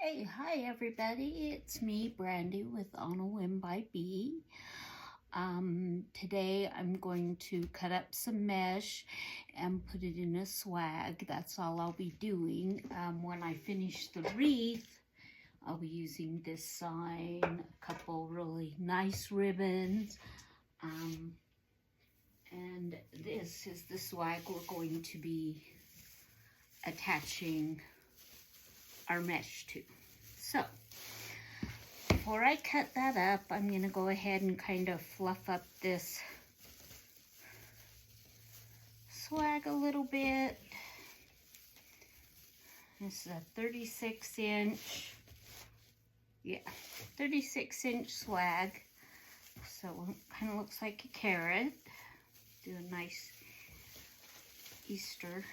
Hi everybody, it's me, Brandy, with On a Whim by Bee. Today I'm going to cut up some mesh and put it in a swag. That's all I'll be doing. When I finish the wreath, I'll be using this sign, a couple really nice ribbons, and this is the swag we're going to be attaching our mesh to. So before I cut that up, I'm going to go ahead and kind of fluff up this swag a little bit. This is a 36 inch, 36-inch swag. So it kind of looks like a carrot. Do a nice Easter.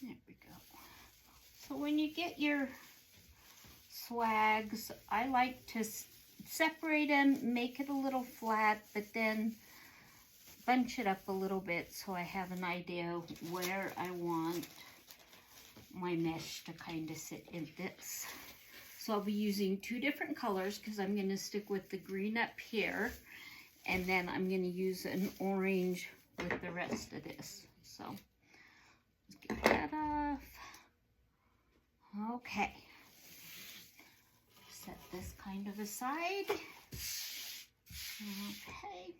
There we go. So when you get your swags, I like to separate them, make it a little flat, but then bunch it up a little bit so I have an idea where I want my mesh to kind of sit in this. So I'll be using two different colors because I'm going to stick with the green up here, and then I'm going to use an orange with the rest of this. So let's get that off. Okay. Set this kind of aside. Okay.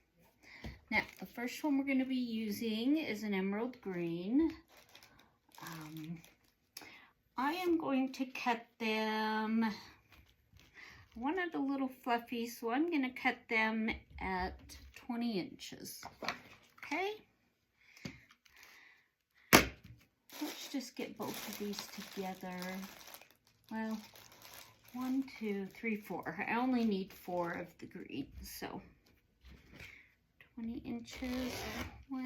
Now, the first one we're going to be using is an emerald green. I am going to cut them, I wanted a little fluffy, so I'm going to cut them at 20 inches. Okay? Let's just get both of these together. Well, 1, 2, 3, 4. I only need 4 of the green, so 20 inches, 1.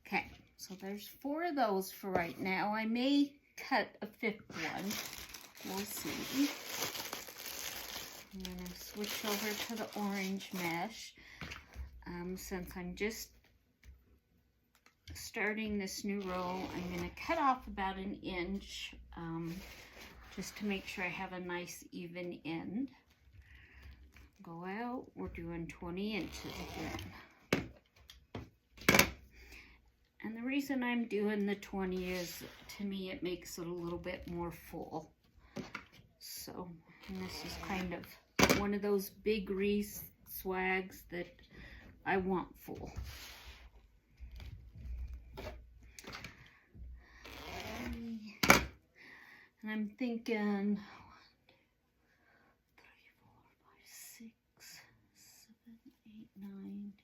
Okay, so there's 4 of those for right now. I may cut a 5th one. We'll see. I'm going to switch over to the orange mesh. Since I'm just starting this new row, I'm going to cut off about 1 inch just to make sure I have a nice even end. Go out, we're doing 20 inches again. And the reason I'm doing the 20 is, to me, it makes it a little bit more full. So, and this is kind of one of those big wreath swags that I want full. And I'm thinking 1, 2, 3, 4, 5, 6, 7, 8, 9,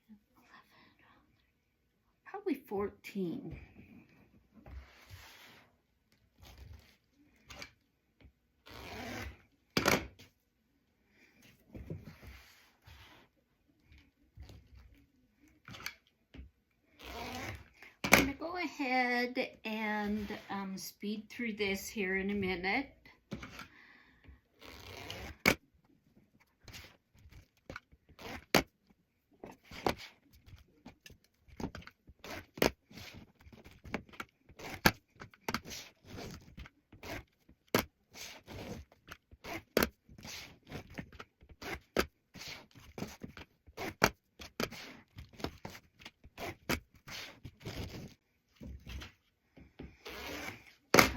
10, 11, probably 14. I'm going to go ahead and speed through this here in a minute.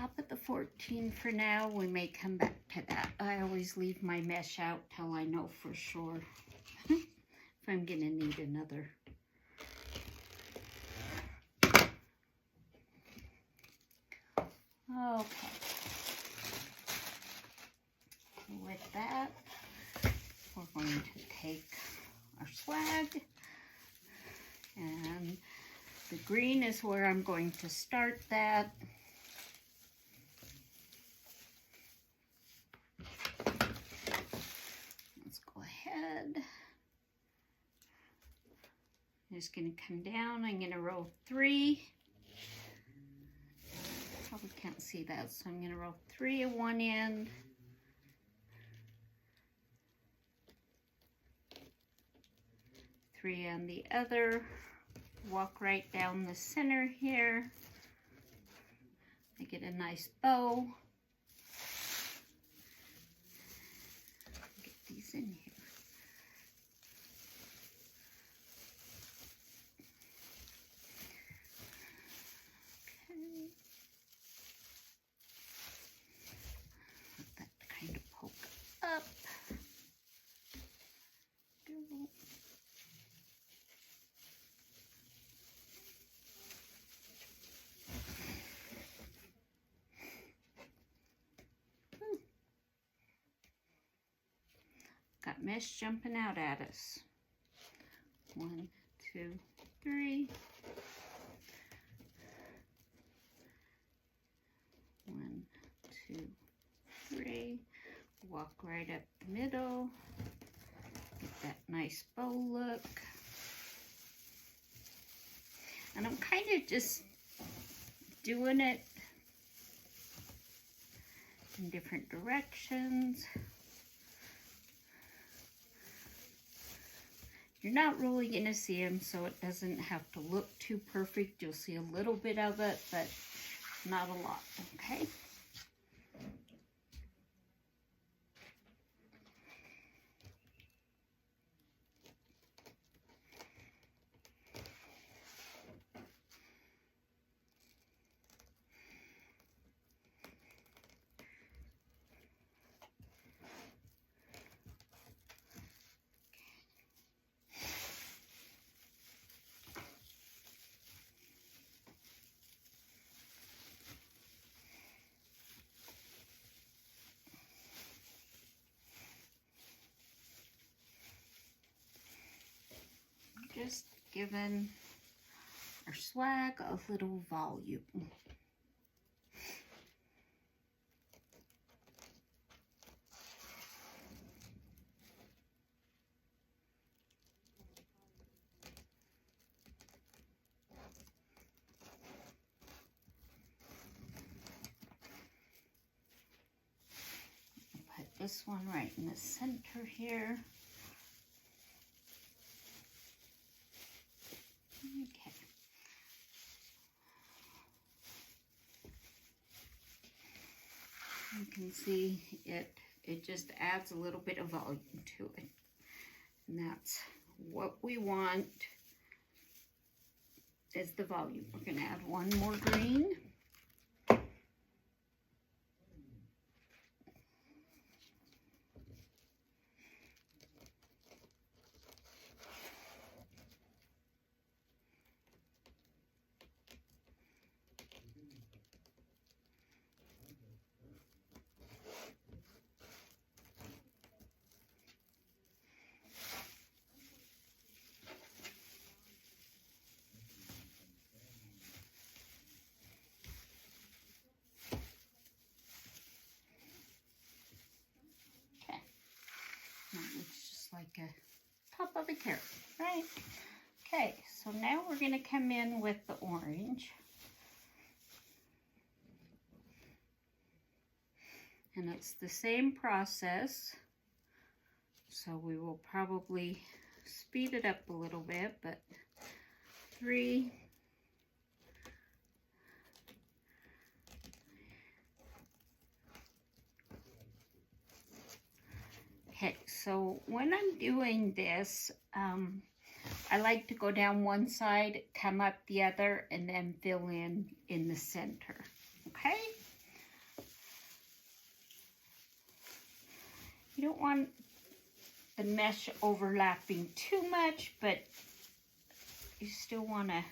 I'll put the 14 for now. We may come back to that. I always leave my mesh out till I know for sure if I'm going to need another. Okay. With that, we're going to take our swag, and the green is where I'm going to start that. just going to come down. I'm going to row 3. Probably can't see that, so I'm going to row 3 at one end. Three on the other. Walk right down the center here. I get a nice bow. Get these in here. Okay. Let that kind of poke up. Got mesh jumping out at us. 1, 2, 3. 1, 2, 3. Walk right up the middle. Get that nice bow look. And I'm kind of just doing it in different directions. You're not really going to see them, so it doesn't have to look too perfect. You'll see a little bit of it, but not a lot, okay? Just giving our swag a little volume. Put this one right in the center here. Okay. You can see it just adds a little bit of volume to it. And that's what we want, is the volume. We're going to add one more green. That looks just like a top of a carrot, right? Okay, so now we're going to come in with the orange. And it's the same process. So we will probably speed it up a little bit, but 3. Okay, so when I'm doing this, I like to go down one side, come up the other, and then fill in the center, okay? You don't want the mesh overlapping too much, but you still want to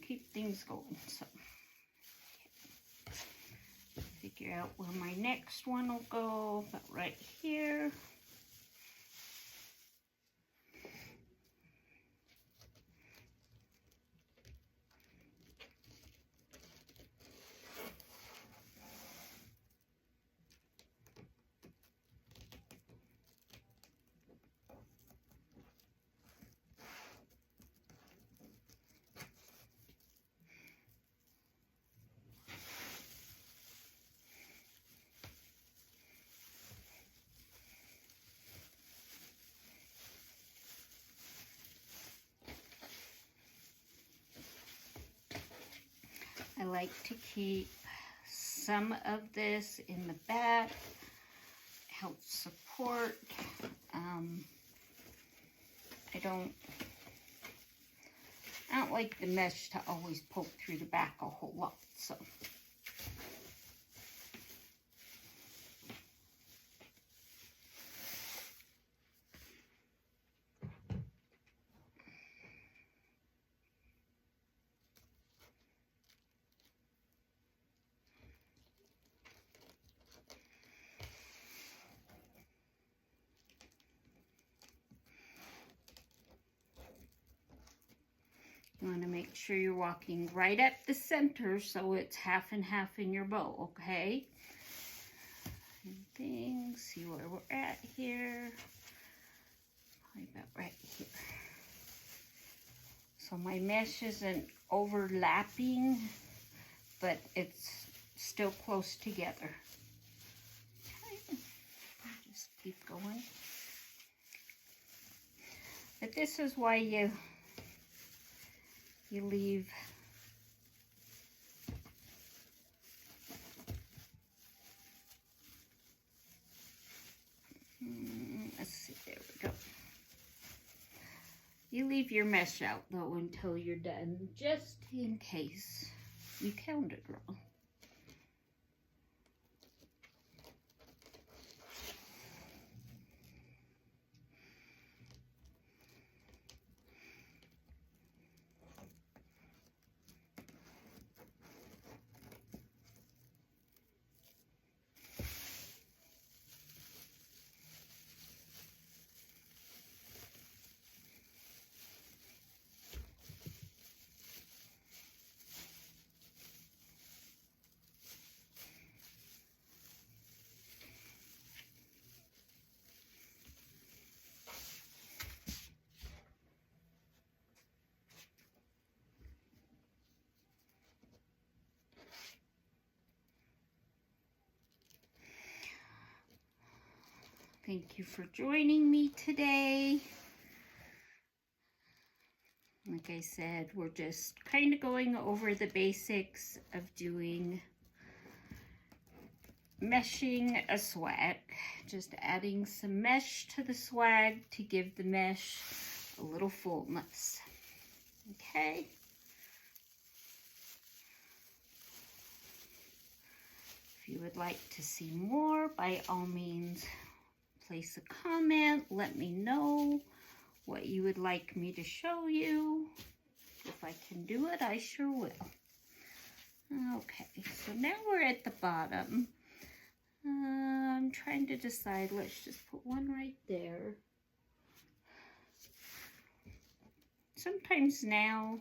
keep things going. So, figure out where my next one will go, about right here. like to keep some of this in the back, help support. I don't like the mesh to always poke through the back a whole lot, so. You want to make sure you're walking right up the center so it's half and half in your bow, okay? And things, see where we're at here. Probably about right here. So my mesh isn't overlapping, but it's still close together. Okay, just keep going. But this is why you leave let's see, there we go. You leave your mesh out though until you're done, just in case you counted wrong. Thank you for joining me today. Like I said, we're just kind of going over the basics of doing meshing a swag. Just adding some mesh to the swag to give the mesh a little fullness. Okay. If you would like to see more, by all means, place a comment. Let me know what you would like me to show you. If I can do it, I sure will. Okay, so now we're at the bottom. I'm trying to decide. Let's just put one right there. Sometimes now,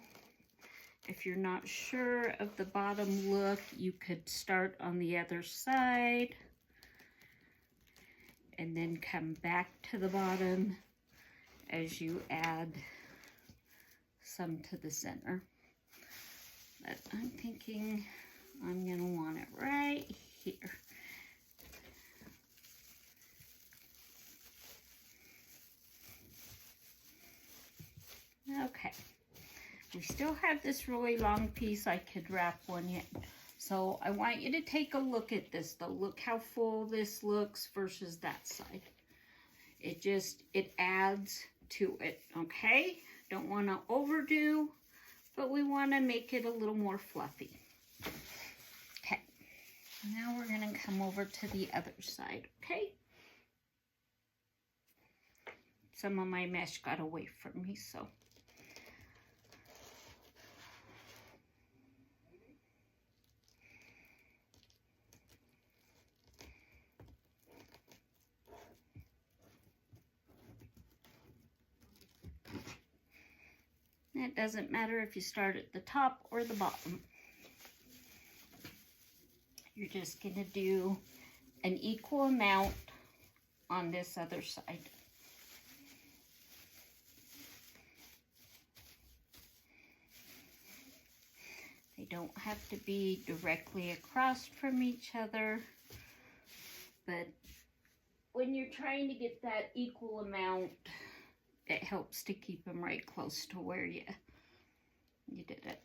if you're not sure of the bottom look, you could start on the other side and then come back to the bottom as you add some to the center. But I'm thinking I'm gonna want it right here. Okay, we still have this really long piece I could wrap one in. So I want you to take a look at this though. Look how full this looks versus that side. It adds to it, okay? Don't want to overdo, but we want to make it a little more fluffy. Okay, now we're going to come over to the other side, okay? Some of my mesh got away from me, so. It doesn't matter if you start at the top or the bottom. You're just going to do an equal amount on this other side. They don't have to be directly across from each other, but when you're trying to get that equal amount, it helps to keep them right close to where you did it.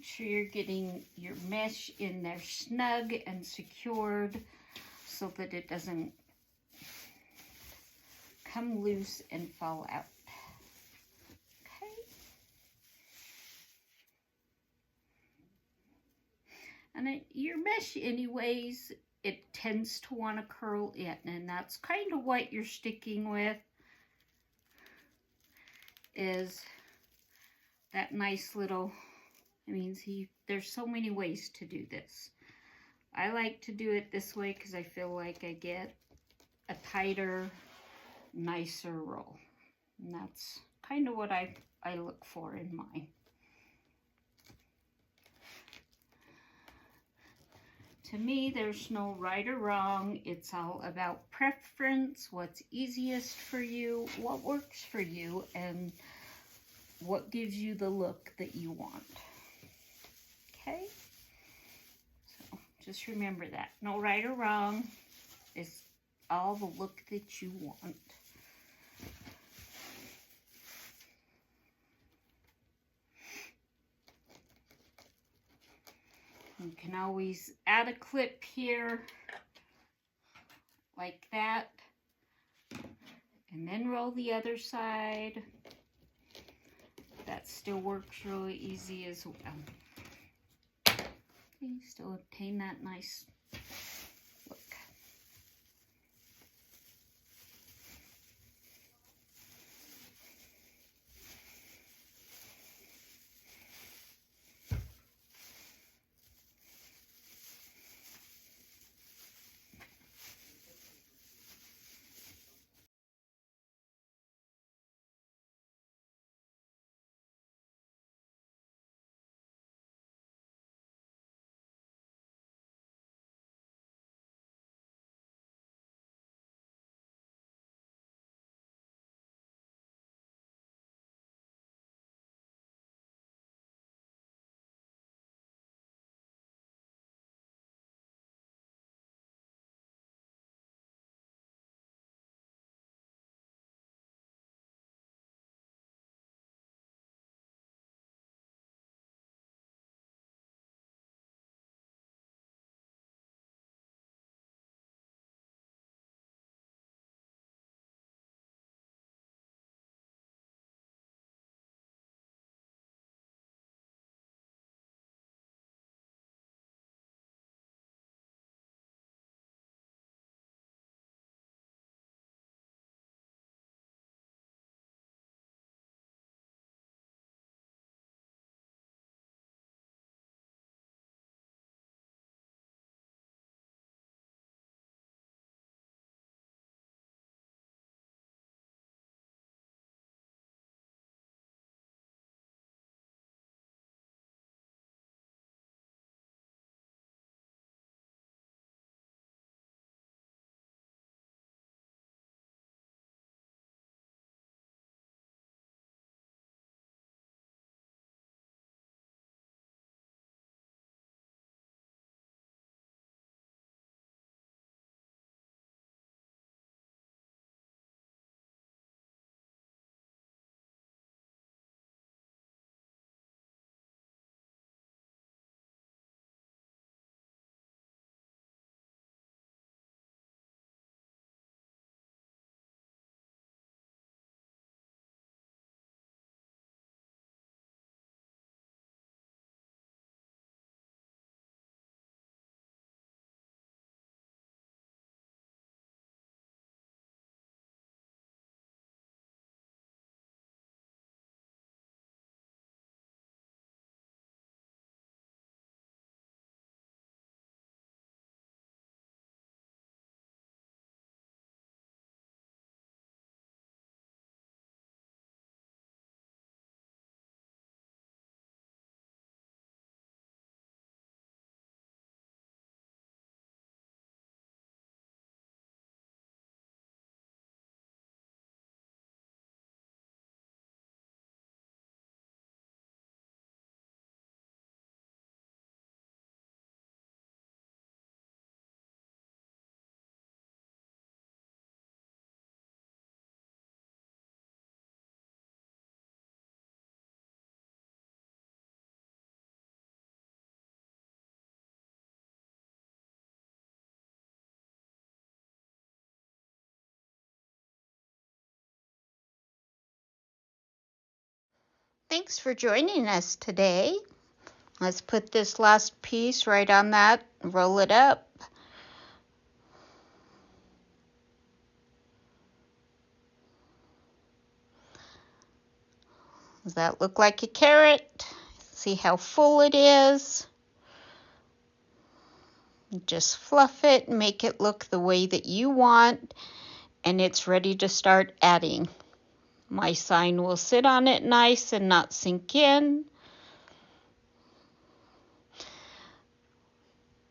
sure you're getting your mesh in there snug and secured so that it doesn't come loose and fall out. Okay. And your mesh anyways, it tends to want to curl in, and that's kind of what you're sticking with, is that nice little, I mean, see, there's so many ways to do this. I like to do it this way because I feel like I get a tighter, nicer roll. And that's kind of what I look for in mine. To me, there's no right or wrong. It's all about preference, what's easiest for you, what works for you, and what gives you the look that you want. Okay? So just remember that. No right or wrong. It's all the look that you want. You can always add a clip here, like that, and then roll the other side. That still works really easy as well. Okay, still obtain that nice Thanks for joining us today. Let's put this last piece right on that, roll it up. Does that look like a carrot? See how full it is? Just fluff it, make it look the way that you want, and it's ready to start adding. My sign will sit on it nice and not sink in.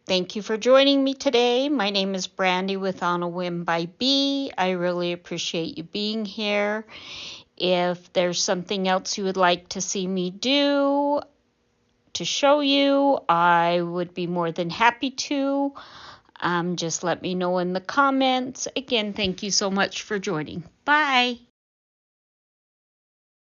Thank you for joining me today. My name is Brandy with On a Whim by Bee. I really appreciate you being here. If there's something else you would like to see me do to show you, I would be more than happy to. Just let me know in the comments. Again, thank you so much for joining. Bye.